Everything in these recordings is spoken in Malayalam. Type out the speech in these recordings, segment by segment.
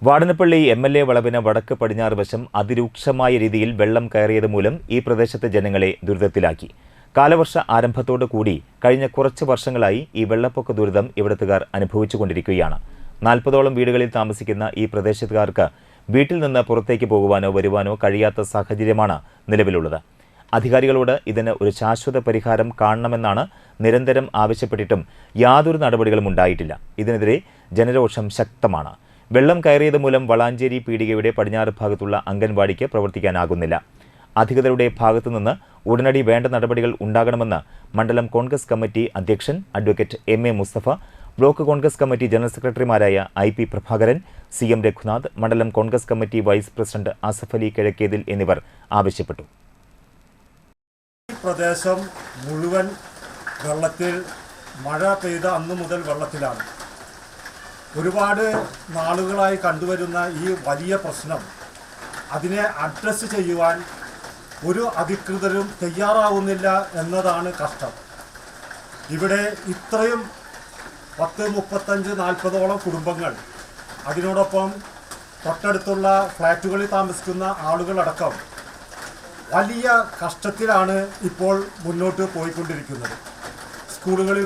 വാടനപ്പള്ളി എം.എൽ.എ. വളവിന് വടക്ക് പടിഞ്ഞാറ് വശം അതിരൂക്ഷമായ രീതിയിൽ വെള്ളം കയറിയത് മൂലം ഈ പ്രദേശത്തെ ജനങ്ങളെ ദുരിതത്തിലാക്കി. കാലവർഷ ആരംഭത്തോടു കൂടി കഴിഞ്ഞ കുറച്ച് വർഷങ്ങളായി ഈ വെള്ളപ്പൊക്ക ദുരിതം ഇവിടത്തുകാർ അനുഭവിച്ചുകൊണ്ടിരിക്കുകയാണ്. 40ഓളം വീടുകളിൽ താമസിക്കുന്ന ഈ പ്രദേശത്തുകാർക്ക് വീട്ടിൽ നിന്ന് പുറത്തേക്ക് പോകുവാനോ വരുവാനോ കഴിയാത്ത സാഹചര്യമാണ് നിലവിലുള്ളത്. അധികാരികളോട് ഇതിന് ഒരു ശാശ്വത പരിഹാരം കാണണമെന്നാണ് നിരന്തരം ആവശ്യപ്പെട്ടിട്ടും യാതൊരു നടപടികളും ഉണ്ടായിട്ടില്ല. ഇതിനെതിരെ ജനരോഷം ശക്തമാണ്. വെള്ളം കയറിയത് മൂലം വളാഞ്ചേരി പീടികയുടെ പടിഞ്ഞാറ് ഭാഗത്തുള്ള അംഗൻവാടിക്ക് പ്രവർത്തിക്കാനാകുന്നില്ല. അധികൃതരുടെ ഭാഗത്തുനിന്ന് ഉടനടി വേണ്ട നടപടികൾ ഉണ്ടാകണമെന്ന് മണ്ഡലം കോൺഗ്രസ് കമ്മിറ്റി അധ്യക്ഷൻ advocate M A. Mustafa, block Congress committee general സെക്രട്ടറിമാരായ I.P. പ്രഭാകരൻ, C.M. രഘുനാഥ്, മണ്ഡലം Congress committee vice president Asaf Ali Kizhakkethil എന്നിവർ ആവശ്യപ്പെട്ടു. പ്രദേശം മുഴുവൻ വെള്ളത്തിൽ, മഴ പെയ്ത അന്നു മുതൽ വെള്ളത്തിലാണ്. ഒരുപാട് നാളുകളായി കണ്ടുവരുന്ന ഈ വലിയ പ്രശ്നം അതിനെ അഡ്രസ്സ് ചെയ്യുവാൻ ഒരു അധികൃതരും തയ്യാറാവുന്നില്ല എന്നതാണ് കഷ്ടം. ഇവിടെ ഇത്രയും 10, 35, 40ഓളം കുടുംബങ്ങൾ, അതിനോടൊപ്പം തൊട്ടടുത്തുള്ള ഫ്ലാറ്റുകളിൽ താമസിക്കുന്ന ആളുകളടക്കം വലിയ കഷ്ടത്തിലാണ് ഇപ്പോൾ മുന്നോട്ട് പോയിക്കൊണ്ടിരിക്കുന്നത്. സ്കൂളുകളിൽ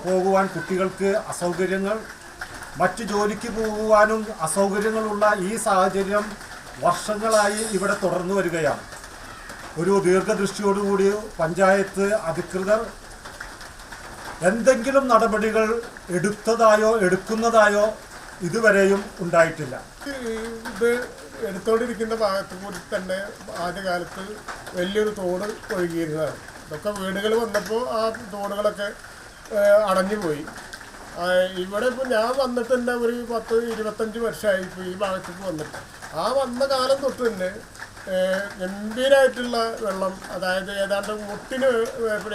പോകുവാൻ കുട്ടികൾക്ക് അസൗകര്യങ്ങൾ, മറ്റ് ജോലിക്ക് പോകുവാനും അസൗകര്യങ്ങളുള്ള ഈ സാഹചര്യം വർഷങ്ങളായി ഇവിടെ തുടർന്നു വരികയാണ്. ഒരു ദീർഘദൃഷ്ടിയോടുകൂടി പഞ്ചായത്ത് അധികൃതർ എന്തെങ്കിലും നടപടികൾ എടുക്കുന്നതായോ ഇതുവരെയും ഉണ്ടായിട്ടില്ല. ഇത് എടുത്തോണ്ടിരിക്കുന്ന ഭാഗത്ത് കൂടി തന്നെ ആദ്യകാലത്ത് വലിയൊരു തോട് ഒഴുകിയിരുന്നതാണ്. ഇതൊക്കെ വീടുകൾ വന്നപ്പോൾ ആ തോടുകളൊക്കെ അടഞ്ഞുപോയി. ഇവിടെ ഇപ്പോൾ ഞാൻ വന്നിട്ട് തന്നെ ഒരു 10-25 വർഷമായി ഇപ്പോൾ ഈ ഭാഗത്തേക്ക് വന്നിട്ട്. ആ വന്ന കാലം തൊട്ട് തന്നെ ഗംഭീരമായിട്ടുള്ള വെള്ളം, അതായത് ഏതാണ്ട് മുട്ടിന്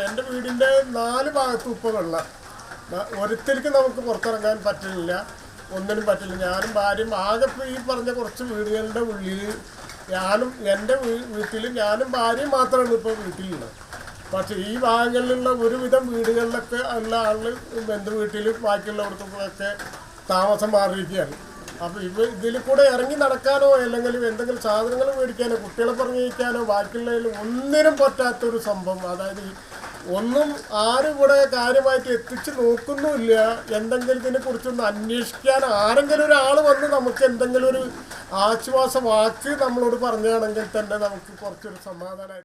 എൻ്റെ വീടിൻ്റെ 4 ഭാഗത്തും ഇപ്പോൾ വെള്ളം. ഒരിക്കലേക്ക് നമുക്ക് പുറത്തിറങ്ങാൻ പറ്റില്ല, ഒന്നിനും പറ്റില്ല. ഞാനും ഭാര്യയും ആകെ ഇപ്പോൾ ഈ പറഞ്ഞ കുറച്ച് വീടുകളുടെ ഉള്ളിൽ ഞാനും എൻ്റെ വീട്ടിൽ ഞാനും ഭാര്യയും മാത്രമാണ് ഇപ്പോൾ വീട്ടിലുള്ളത്. പക്ഷേ ഈ ഭാഗങ്ങളിലുള്ള ഒരുവിധം വീടുകളിലൊക്കെ എല്ലാ ആളുകൾ ബന്ധു വീട്ടിലും ബാക്കിയുള്ളവർക്കൊക്കെ താമസം മാറിയിരിക്കുകയാണ്. അപ്പോൾ ഇതിൽ കൂടെ ഇറങ്ങി നടക്കാനോ അല്ലെങ്കിൽ എന്തെങ്കിലും സാധനങ്ങൾ മേടിക്കാനോ കുട്ടികളെ പറഞ്ഞിരിക്കാനോ ബാക്കിയുള്ളതിൽ ഒന്നിനും പറ്റാത്തൊരു സംഭവം. അതായത് ഒന്നും ആരും ഇവിടെ കാര്യമായിട്ട് എത്തിച്ച് നോക്കുന്നുമില്ല. എന്തെങ്കിലും ഇതിനെക്കുറിച്ചൊന്ന് അന്വേഷിക്കാൻ ആരെങ്കിലും ഒരാൾ വന്ന് നമുക്ക് എന്തെങ്കിലും ഒരു ആശ്വാസ വാക്ക് നമ്മളോട് പറയുകയാണെങ്കിൽ തന്നെ നമുക്ക് കുറച്ചൊരു സമാധാനമായിട്ട്